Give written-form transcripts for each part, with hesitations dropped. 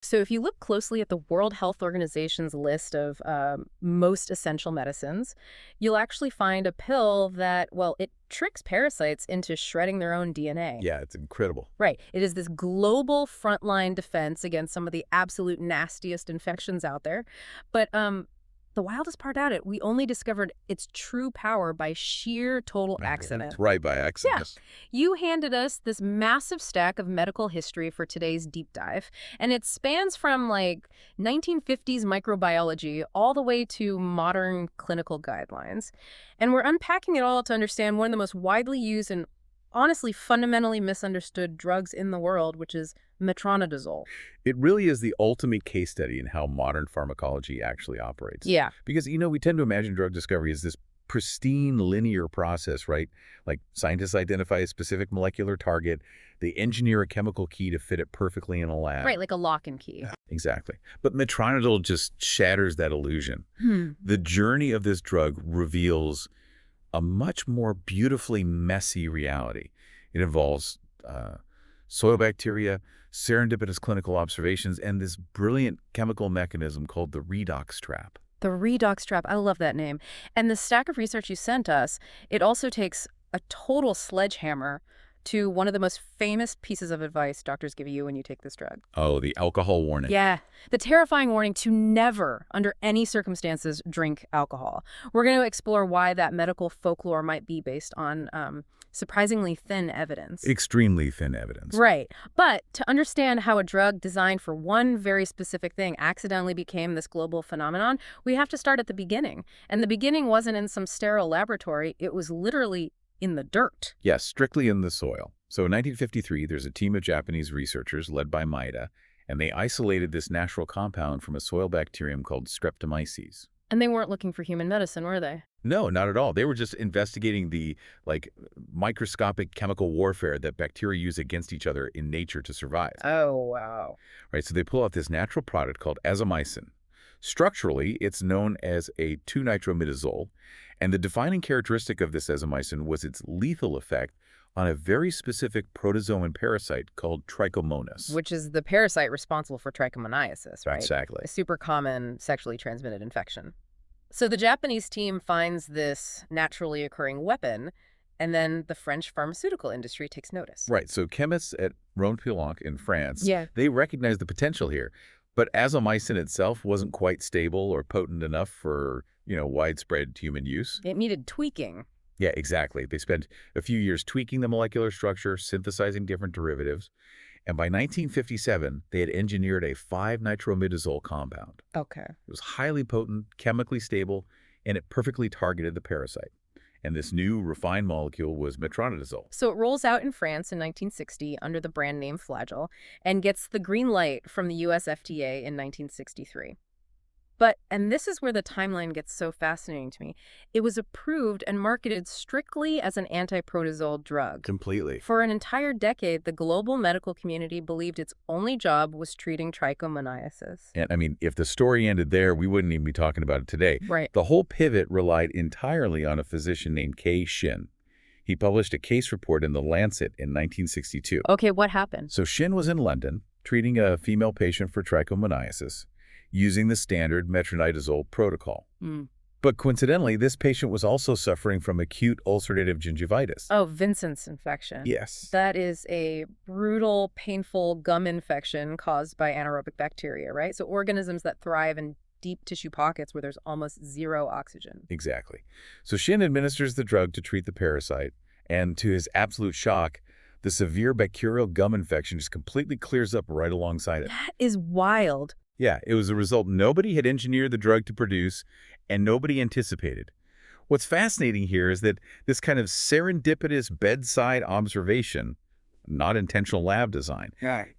So if you look closely at the World Health Organization's list of most essential medicines, you'll actually find a pill that, well, it tricks parasites into shredding their own DNA. Yeah, it's incredible. Right. It is this global frontline defense against some of the absolute nastiest infections out there. But the wildest part about it, we only discovered its true power by sheer total accident. That's right, by Yeah. accident. You handed us this massive stack of medical history for today's deep dive, and it spans from like 1950s microbiology all the way to modern clinical guidelines. And we're unpacking it all to understand one of the most widely used and honestly fundamentally misunderstood drugs in the world, which is metronidazole. It really is the ultimate case study in how modern pharmacology actually operates. Yeah. Because, we tend to imagine drug discovery as this pristine linear process, right? Like scientists identify a specific molecular target, they engineer a chemical key to fit it perfectly in a lab. Right, like a lock and key. Exactly. But metronidazole just shatters that illusion. The journey of this drug reveals a much more beautifully messy reality. It involves soil bacteria, serendipitous clinical observations, and this brilliant chemical mechanism called the redox trap. The redox trap, I love that name. And the stack of research you sent us, it also takes a total sledgehammer to one of the most famous pieces of advice doctors give you when you take this drug. Oh, the alcohol warning. Yeah, the terrifying warning to never, under any circumstances, drink alcohol. We're going to explore why that medical folklore might be based on surprisingly thin evidence. Extremely thin evidence. Right. But to understand how a drug designed for one very specific thing accidentally became this global phenomenon, we have to start at the beginning. And the beginning wasn't in some sterile laboratory. It was literally in the dirt. Yes, strictly in the soil. So in 1953, there's a team of Japanese researchers led by Maeda, and they isolated this natural compound from a soil bacterium called Streptomyces. And they weren't looking for human medicine, were they? No, not at all. They were just investigating the microscopic chemical warfare that bacteria use against each other in nature to survive. Oh, wow. Right, so they pull out this natural product called azomycin. Structurally, it's known as a 2-nitromidazole, and the defining characteristic of this azomycin was its lethal effect on a very specific protozoan parasite called trichomonas. Which is the parasite responsible for trichomoniasis, right? Exactly. A super common sexually transmitted infection. So the Japanese team finds this naturally occurring weapon, and then the French pharmaceutical industry takes notice. Right, so chemists at Rhône-Poulenc in France, Yeah. they recognized the potential here, but azomycin itself wasn't quite stable or potent enough for, widespread human use. It needed tweaking. Yeah, exactly. They spent a few years tweaking the molecular structure, synthesizing different derivatives, and by 1957, they had engineered a 5-nitromidazole compound. Okay. It was highly potent, chemically stable, and it perfectly targeted the parasite. And this new refined molecule was metronidazole. So it rolls out in France in 1960 under the brand name Flagyl and gets the green light from the US FDA in 1963. But, and this is where the timeline gets so fascinating to me, it was approved and marketed strictly as an antiprotozoal drug. Completely. For an entire decade, the global medical community believed its only job was treating trichomoniasis. And if the story ended there, we wouldn't even be talking about it today. Right. The whole pivot relied entirely on a physician named Kei Shin. He published a case report in The Lancet in 1962. Okay, what happened? So Shin was in London treating a female patient for trichomoniasis using the standard metronidazole protocol. But coincidentally, this patient was also suffering from acute ulcerative gingivitis. Oh, Vincent's infection. Yes. That is a brutal, painful gum infection caused by anaerobic bacteria, right? So organisms that thrive in deep tissue pockets where there's almost zero oxygen. Exactly. So Shin administers the drug to treat the parasite, and to his absolute shock, the severe bacterial gum infection just completely clears up right alongside it. That is wild. Yeah, it was a result nobody had engineered the drug to produce, and nobody anticipated. What's fascinating here is that this kind of serendipitous bedside observation, not intentional lab design,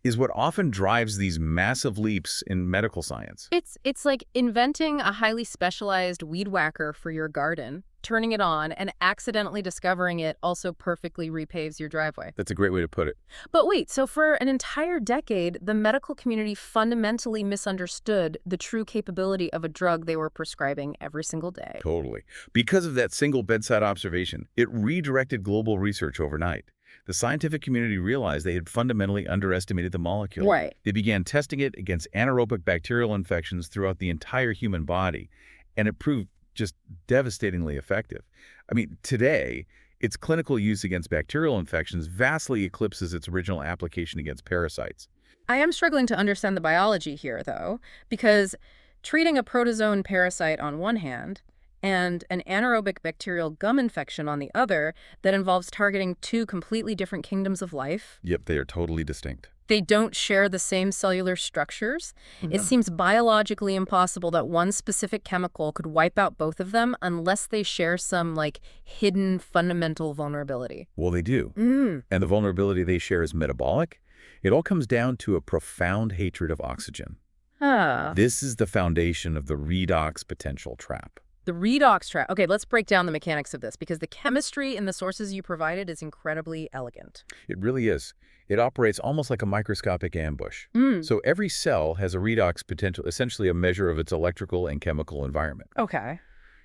is what often drives these massive leaps in medical science. It's like inventing a highly specialized weed whacker for your garden, turning it on, and accidentally discovering it also perfectly repaves your driveway. That's a great way to put it. But wait, so for an entire decade, the medical community fundamentally misunderstood the true capability of a drug they were prescribing every single day. Totally. Because of that single bedside observation, it redirected global research overnight. The scientific community realized they had fundamentally underestimated the molecule. Right. They began testing it against anaerobic bacterial infections throughout the entire human body, and it proved just devastatingly effective. I mean, today, its clinical use against bacterial infections vastly eclipses its original application against parasites. I am struggling to understand the biology here, though, because treating a protozoan parasite on one hand and an anaerobic bacterial gum infection on the other that involves targeting two completely different kingdoms of life, Yep, they are totally distinct. they don't share the same cellular structures. It No. seems biologically impossible that one specific chemical could wipe out both of them unless they share some, like, hidden fundamental vulnerability. Well, they do. Mm. And the vulnerability they share is metabolic. It all comes down to a profound hatred of oxygen. Huh. This is the foundation of the redox potential trap. The redox trap. Okay, let's break down the mechanics of this because the chemistry in the sources you provided is incredibly elegant. It really is. It operates almost like a microscopic ambush. Mm. So every cell has a redox potential, essentially a measure of its electrical and chemical environment. Okay.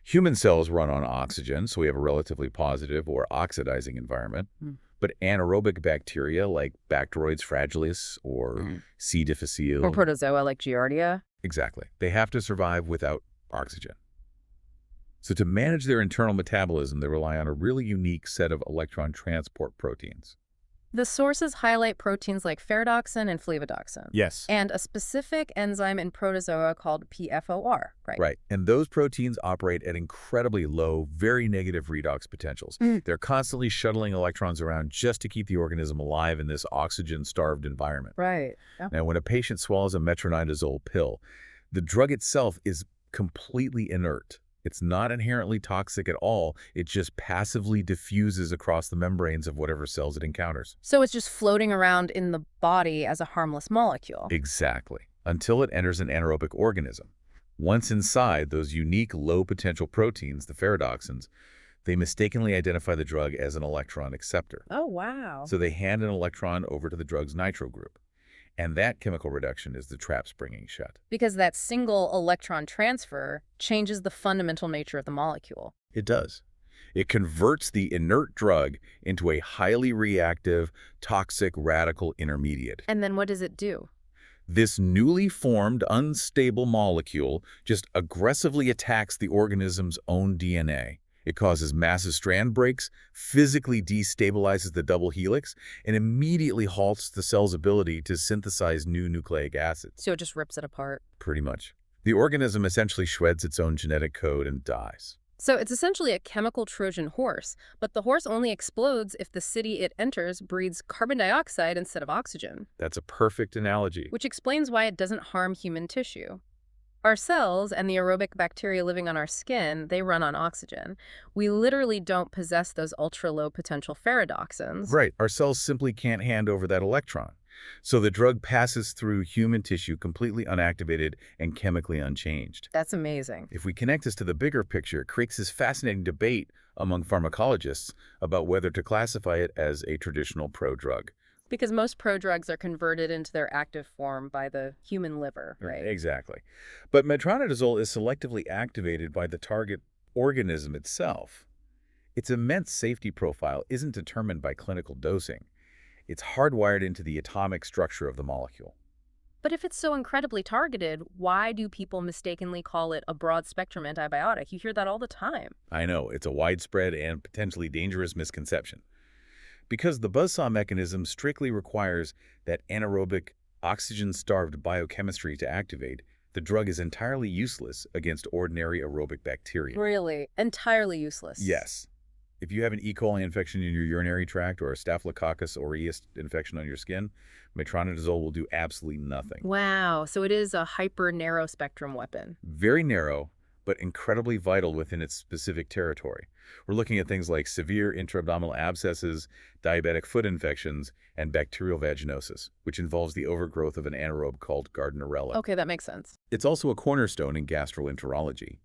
Human cells run on oxygen, so we have a relatively positive or oxidizing environment. Mm. But anaerobic bacteria like Bacteroides fragilis or C. difficile, Or protozoa like Giardia. exactly, they have to survive without oxygen. So to manage their internal metabolism, they rely on a really unique set of electron transport proteins. The sources highlight proteins like ferredoxin and flevodoxin. Yes. And a specific enzyme in protozoa called PFOR, right? Right. And those proteins operate at incredibly low, very negative redox potentials. They're constantly shuttling electrons around just to keep the organism alive in this oxygen-starved environment. Right. Yeah. Now, when a patient swallows a metronidazole pill, the drug itself is completely inert. It's not inherently toxic at all. It just passively diffuses across the membranes of whatever cells it encounters. So it's just floating around in the body as a harmless molecule. Exactly. Until it enters an anaerobic organism. Once inside those unique low-potential proteins, the ferredoxins, they mistakenly identify the drug as an electron acceptor. Oh, wow. So they hand an electron over to the drug's nitro group. And that chemical reduction is the trap springing shut. Because that single electron transfer changes the fundamental nature of the molecule. It does. It converts the inert drug into a highly reactive, toxic radical intermediate. And then what does it do? This newly formed, unstable molecule just aggressively attacks the organism's own DNA. It causes massive strand breaks, physically destabilizes the double helix, and immediately halts the cell's ability to synthesize new nucleic acids. So it just rips it apart. Pretty much. The organism essentially shreds its own genetic code and dies. So it's essentially a chemical Trojan horse, but the horse only explodes if the city it enters breathes carbon dioxide instead of oxygen. That's a perfect analogy. Which explains why it doesn't harm human tissue. Our cells and the aerobic bacteria living on our skin, they run on oxygen. We literally don't possess those ultra-low potential ferredoxins. Right. Our cells simply can't hand over that electron. So the drug passes through human tissue completely unactivated and chemically unchanged. That's amazing. If we connect this to the bigger picture, it creates this fascinating debate among pharmacologists about whether to classify it as a traditional prodrug. Because most prodrugs are converted into their active form by the human liver, right? Exactly. But metronidazole is selectively activated by the target organism itself. Its immense safety profile isn't determined by clinical dosing. It's hardwired into the atomic structure of the molecule. But if it's so incredibly targeted, why do people mistakenly call it a broad-spectrum antibiotic? You hear that all the time. I know, it's a widespread and potentially dangerous misconception. Because the buzzsaw mechanism strictly requires that anaerobic, oxygen-starved biochemistry to activate, the drug is entirely useless against ordinary aerobic bacteria. Really? Entirely useless? Yes. If you have an E. coli infection in your urinary tract or a Staphylococcus aureus infection on your skin, metronidazole will do absolutely nothing. Wow, so it is a hyper-narrow spectrum weapon. Very narrow, but incredibly vital within its specific territory. We're looking at things like severe intra-abdominal abscesses, diabetic foot infections, and bacterial vaginosis, which involves the overgrowth of an anaerobe called Gardnerella. Okay, that makes sense. It's also a cornerstone in gastroenterology.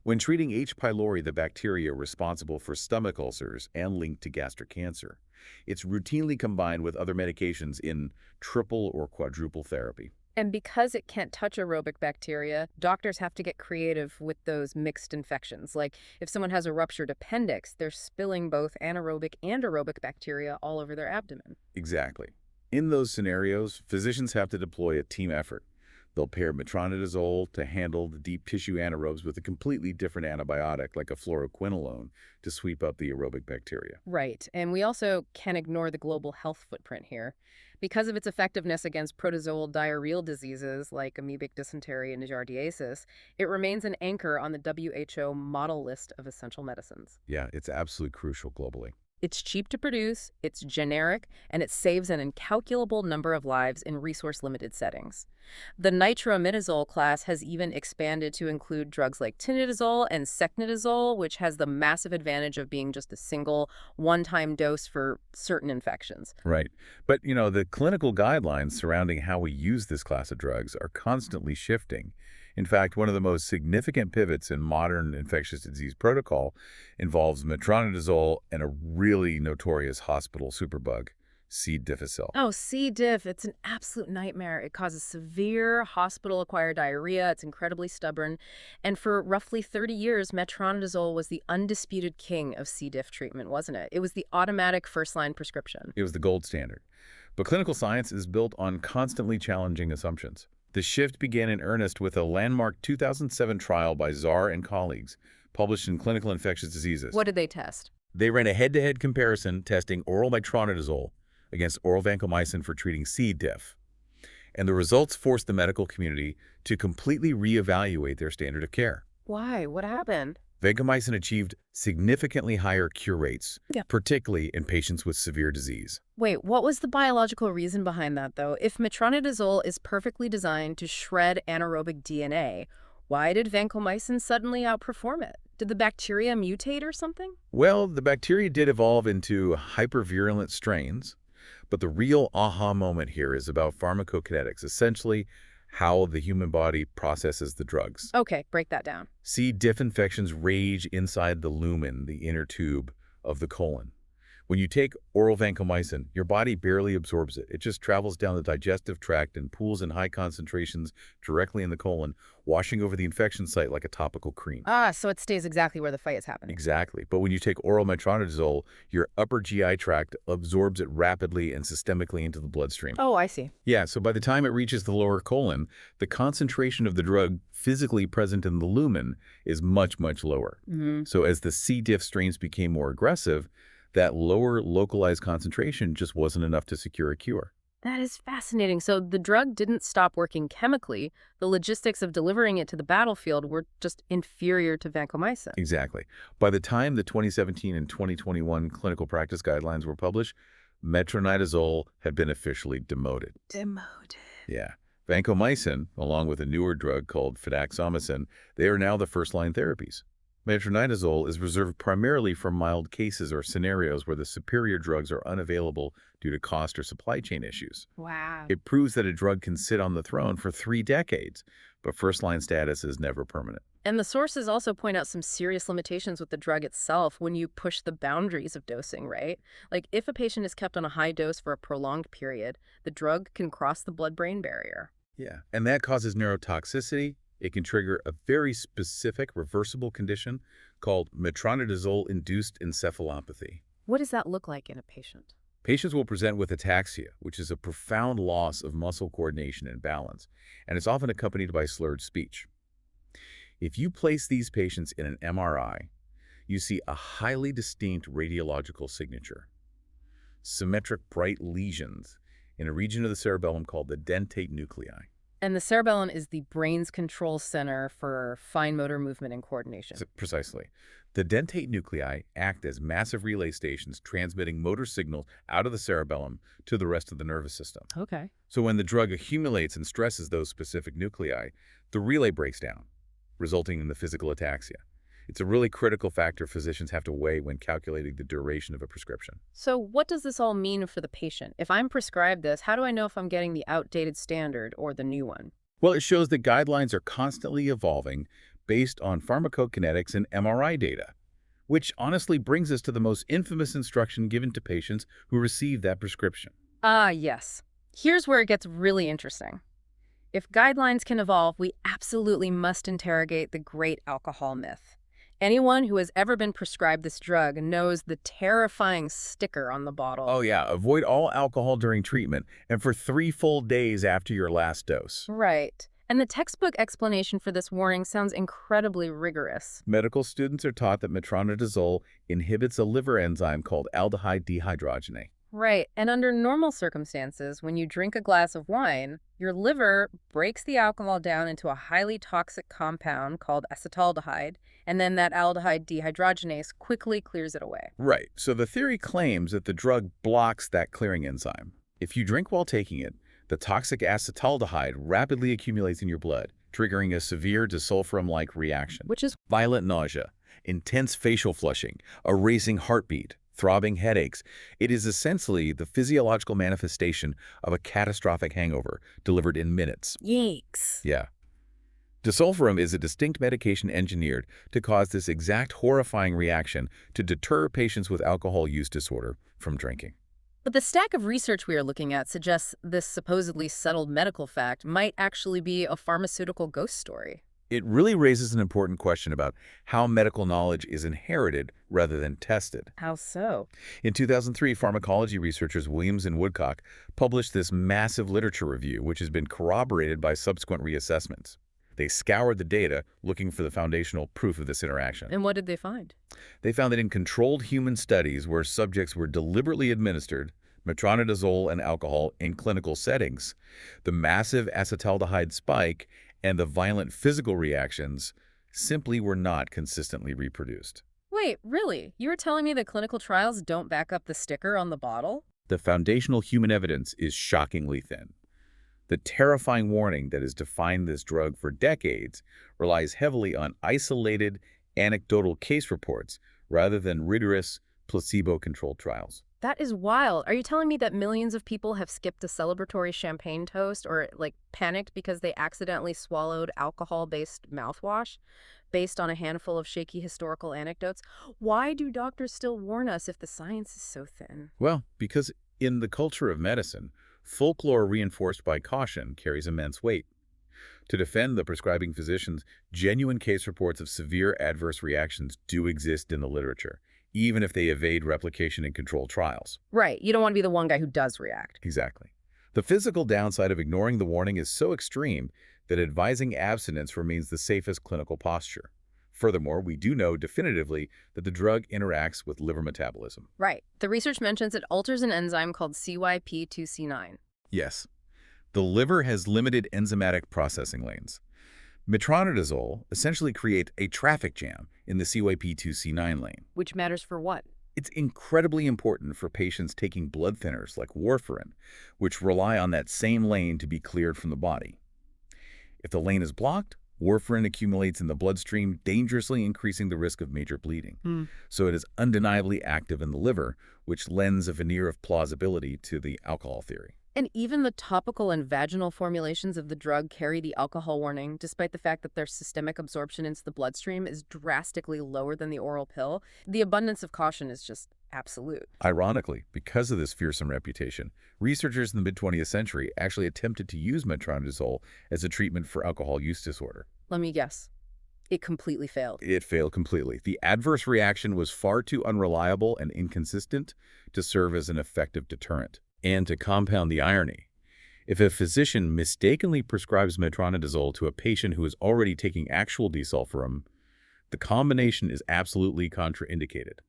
When treating H. pylori, the bacteria responsible for stomach ulcers and linked to gastric cancer, it's routinely combined with other medications in triple or quadruple therapy. And because it can't touch aerobic bacteria, doctors have to get creative with those mixed infections. Like if someone has a ruptured appendix, they're spilling both anaerobic and aerobic bacteria all over their abdomen. Exactly. In those scenarios, physicians have to deploy a team effort. They'll pair metronidazole to handle the deep tissue anaerobes with a completely different antibiotic like a fluoroquinolone to sweep up the aerobic bacteria. Right. And we also can't ignore the global health footprint here. Because of its effectiveness against protozoal diarrheal diseases like amoebic dysentery and giardiasis, it remains an anchor on the WHO model list of essential medicines. Yeah, it's absolutely crucial globally. It's cheap to produce, it's generic, and it saves an incalculable number of lives in resource-limited settings. The nitramidazole class has even expanded to include drugs like tinidazole and secnidazole, which has the massive advantage of being just a single, one-time dose for certain infections. Right. But, the clinical guidelines surrounding how we use this class of drugs are constantly shifting. In fact, one of the most significant pivots in modern infectious disease protocol involves metronidazole and a really notorious hospital superbug, C. difficile. Oh, C. diff, it's an absolute nightmare. It causes severe hospital-acquired diarrhea. It's incredibly stubborn. And for roughly 30 years, metronidazole was the undisputed king of C. diff treatment, wasn't it? It was the automatic first-line prescription. It was the gold standard. But clinical science is built on constantly challenging assumptions. The shift began in earnest with a landmark 2007 trial by Czar and colleagues, published in Clinical Infectious Diseases. What did they test? They ran a head-to-head comparison testing oral metronidazole against oral vancomycin for treating C. diff. And the results forced the medical community to completely reevaluate their standard of care. Why? What happened? Vancomycin achieved significantly higher cure rates, Yeah. particularly in patients with severe disease. Wait, what was the biological reason behind that, though? If metronidazole is perfectly designed to shred anaerobic DNA, why did vancomycin suddenly outperform it? Did the bacteria mutate or something? Well, the bacteria did evolve into hypervirulent strains, but the real aha moment here is about pharmacokinetics, essentially how the human body processes the drugs. Okay, break that down. C. diff infections rage inside the lumen, the inner tube of the colon. When you take oral vancomycin, your body barely absorbs it. It just travels down the digestive tract and pools in high concentrations directly in the colon, washing over the infection site like a topical cream. Ah, so it stays exactly where the fight is happening. Exactly. But when you take oral metronidazole, your upper GI tract absorbs it rapidly and systemically into the bloodstream. Oh, I see. Yeah, so by the time it reaches the lower colon, the concentration of the drug physically present in the lumen is much, much lower. So as the C. diff strains became more aggressive, that lower localized concentration just wasn't enough to secure a cure. That is fascinating. So the drug didn't stop working chemically. The logistics of delivering it to the battlefield were just inferior to vancomycin. Exactly. By the time the 2017 and 2021 clinical practice guidelines were published, metronidazole had been officially demoted. Demoted. Yeah. Vancomycin, along with a newer drug called fidaxomicin, they are now the first-line therapies. Metronidazole is reserved primarily for mild cases or scenarios where the superior drugs are unavailable due to cost or supply chain issues. Wow. It proves that a drug can sit on the throne for 3 decades, but first-line status is never permanent. And the sources also point out some serious limitations with the drug itself when you push the boundaries of dosing, right? Like if a patient is kept on a high dose for a prolonged period, the drug can cross the blood-brain barrier. Yeah, and that causes neurotoxicity. It can trigger a very specific reversible condition called metronidazole-induced encephalopathy. What does that look like in a patient? Patients will present with ataxia, which is a profound loss of muscle coordination and balance, and it's often accompanied by slurred speech. If you place these patients in an MRI, you see a highly distinct radiological signature. Symmetric bright lesions in a region of the cerebellum called the dentate nuclei. And the cerebellum is the brain's control center for fine motor movement and coordination. Precisely. The dentate nuclei act as massive relay stations transmitting motor signals out of the cerebellum to the rest of the nervous system. Okay. So when the drug accumulates and stresses those specific nuclei, the relay breaks down, resulting in the physical ataxia. It's a really critical factor physicians have to weigh when calculating the duration of a prescription. So what does this all mean for the patient? If I'm prescribed this, how do I know if I'm getting the outdated standard or the new one? Well, it shows that guidelines are constantly evolving based on pharmacokinetics and MRI data, which honestly brings us to the most infamous instruction given to patients who receive that prescription. Ah, yes. Here's where it gets really interesting. If guidelines can evolve, we absolutely must interrogate the great alcohol myth. Anyone who has ever been prescribed this drug knows the terrifying sticker on the bottle. Oh yeah, avoid all alcohol during treatment and for 3 full days after your last dose. Right. And the textbook explanation for this warning sounds incredibly rigorous. Medical students are taught that metronidazole inhibits a liver enzyme called aldehyde dehydrogenase. Right. And under normal circumstances, when you drink a glass of wine, your liver breaks the alcohol down into a highly toxic compound called acetaldehyde, and then that aldehyde dehydrogenase quickly clears it away. Right, so the theory claims that the drug blocks that clearing enzyme. If you drink while taking it, the toxic acetaldehyde rapidly accumulates in your blood, triggering a severe disulfiram-like reaction. Which is Violent nausea, intense facial flushing, a racing heartbeat, throbbing headaches. It is essentially the physiological manifestation of a catastrophic hangover delivered in minutes. yikes. Yeah. Disulfiram is a distinct medication engineered to cause this exact horrifying reaction to deter patients with alcohol use disorder from drinking. But the stack of research we are looking at suggests this supposedly settled medical fact might actually be a pharmaceutical ghost story. It really raises an important question about how medical knowledge is inherited rather than tested. How so? In 2003, pharmacology researchers Williams and Woodcock published this massive literature review, which has been corroborated by subsequent reassessments. They scoured the data looking for the foundational proof of this interaction. And what did they find? They found that in controlled human studies where subjects were deliberately administered metronidazole and alcohol in clinical settings, the massive acetaldehyde spike and the violent physical reactions simply were not consistently reproduced. Wait, really? You were telling me that clinical trials don't back up the sticker on the bottle? The foundational human evidence is shockingly thin. The terrifying warning that has defined this drug for decades relies heavily on isolated, anecdotal case reports rather than rigorous, placebo-controlled trials. That is wild. Are you telling me that millions of people have skipped a celebratory champagne toast or, panicked because they accidentally swallowed alcohol-based mouthwash based on a handful of shaky historical anecdotes? Why do doctors still warn us if the science is so thin? Well, because in the culture of medicine, folklore reinforced by caution carries immense weight. To defend the prescribing physicians, genuine case reports of severe adverse reactions do exist in the literature, even if they evade replication in controlled trials. Right. You don't want to be the one guy who does react. Exactly. The physical downside of ignoring the warning is so extreme that advising abstinence remains the safest clinical posture. Furthermore, we do know definitively that the drug interacts with liver metabolism. Right. The research mentions it alters an enzyme called CYP2C9. Yes. The liver has limited enzymatic processing lanes. Metronidazole essentially creates a traffic jam in the CYP2C9 lane. Which matters for what? It's incredibly important for patients taking blood thinners like warfarin, which rely on that same lane to be cleared from the body. If the lane is blocked, warfarin accumulates in the bloodstream, dangerously increasing the risk of major bleeding. So it is undeniably active in the liver, which lends a veneer of plausibility to the alcohol theory. And even the topical and vaginal formulations of the drug carry the alcohol warning, despite the fact that their systemic absorption into the bloodstream is drastically lower than the oral pill. The abundance of caution is just absolute. Ironically, because of this fearsome reputation, researchers in the mid-20th century actually attempted to use metronidazole as a treatment for alcohol use disorder. Let me guess. It completely failed. It failed completely. The adverse reaction was far too unreliable and inconsistent to serve as an effective deterrent. And to compound the irony, if a physician mistakenly prescribes metronidazole to a patient who is already taking actual disulfiram, the combination is absolutely contraindicated.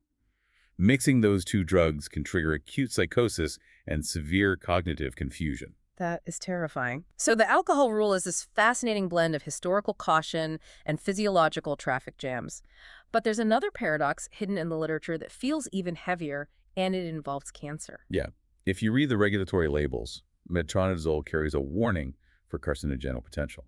Mixing those two drugs can trigger acute psychosis and severe cognitive confusion. That is terrifying. So the alcohol rule is this fascinating blend of historical caution and physiological traffic jams. But there's another paradox hidden in the literature that feels even heavier, and it involves cancer. Yeah. If you read the regulatory labels, metronidazole carries a warning for carcinogenic potential.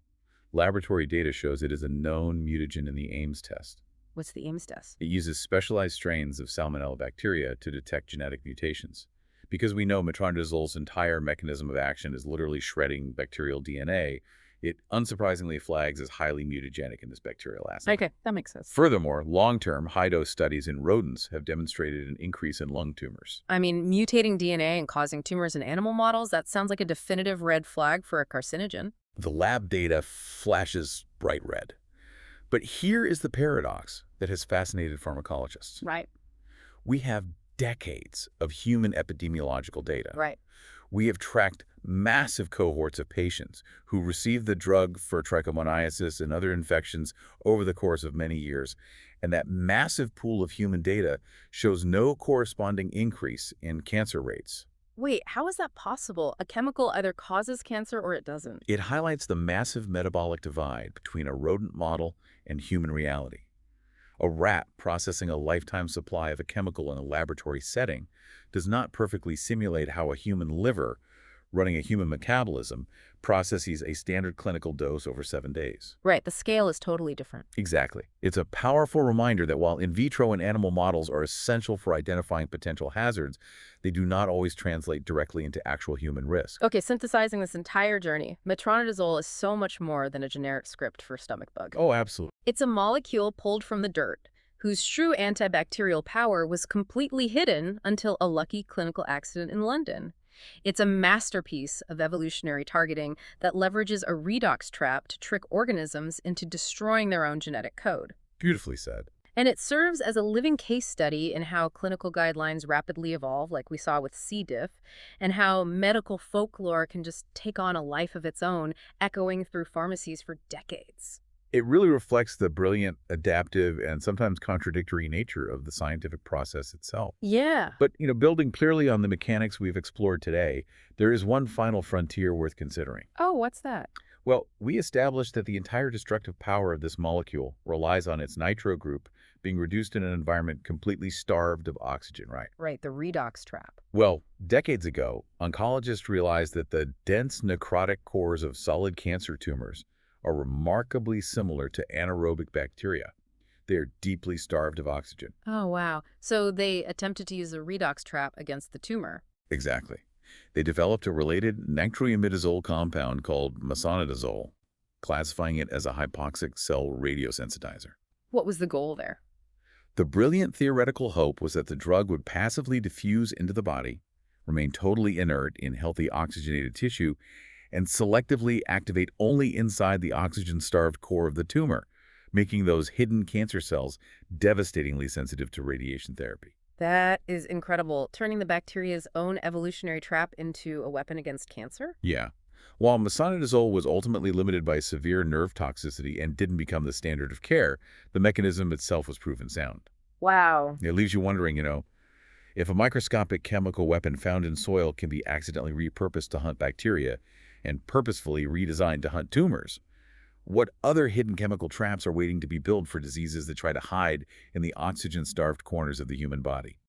Laboratory data shows it is a known mutagen in the Ames test. What's the Ames test? It uses specialized strains of Salmonella bacteria to detect genetic mutations. Because we know metronidazol's entire mechanism of action is literally shredding bacterial DNA, it unsurprisingly flags as highly mutagenic in this bacterial assay. Okay, that makes sense. Furthermore, long-term high-dose studies in rodents have demonstrated an increase in lung tumors. I mean, mutating DNA and causing tumors in animal models, that sounds like a definitive red flag for a carcinogen. The lab data flashes bright red. But here is the paradox that has fascinated pharmacologists. Right. We have decades of human epidemiological data. Right. We have tracked massive cohorts of patients who received the drug for trichomoniasis and other infections over the course of many years, and that massive pool of human data shows no corresponding increase in cancer rates. Wait, how is that possible? A chemical either causes cancer or it doesn't. It highlights the massive metabolic divide between a rodent model and human reality. A rat processing a lifetime supply of a chemical in a laboratory setting does not perfectly simulate how a human liver, running a human metabolism, processes a standard clinical dose over 7 days. Right, the scale is totally different. Exactly. It's a powerful reminder that while in vitro and animal models are essential for identifying potential hazards, they do not always translate directly into actual human risk. Okay, synthesizing this entire journey, metronidazole is so much more than a generic script for stomach bug. Oh, absolutely. It's a molecule pulled from the dirt, whose true antibacterial power was completely hidden until a lucky clinical accident in London. It's a masterpiece of evolutionary targeting that leverages a redox trap to trick organisms into destroying their own genetic code. Beautifully said. And it serves as a living case study in how clinical guidelines rapidly evolve, like we saw with C. diff, and how medical folklore can just take on a life of its own, echoing through pharmacies for decades. It really reflects the brilliant, adaptive, and sometimes contradictory nature of the scientific process itself. Yeah. But, building clearly on the mechanics we've explored today, there is one final frontier worth considering. Oh, what's that? Well, we established that the entire destructive power of this molecule relies on its nitro group being reduced in an environment completely starved of oxygen, right? Right, the redox trap. Well, decades ago, oncologists realized that the dense necrotic cores of solid cancer tumors are remarkably similar to anaerobic bacteria. They are deeply starved of oxygen. Oh, wow. So they attempted to use a redox trap against the tumor. Exactly. They developed a related nitroimidazole compound called metronidazole, classifying it as a hypoxic cell radiosensitizer. What was the goal there? The brilliant theoretical hope was that the drug would passively diffuse into the body, remain totally inert in healthy oxygenated tissue, and selectively activate only inside the oxygen-starved core of the tumor, making those hidden cancer cells devastatingly sensitive to radiation therapy. That is incredible, turning the bacteria's own evolutionary trap into a weapon against cancer? Yeah. While metronidazole was ultimately limited by severe nerve toxicity and didn't become the standard of care, the mechanism itself was proven sound. Wow. It leaves you wondering, if a microscopic chemical weapon found in soil can be accidentally repurposed to hunt bacteria and purposefully redesigned to hunt tumors, what other hidden chemical traps are waiting to be built for diseases that try to hide in the oxygen-starved corners of the human body?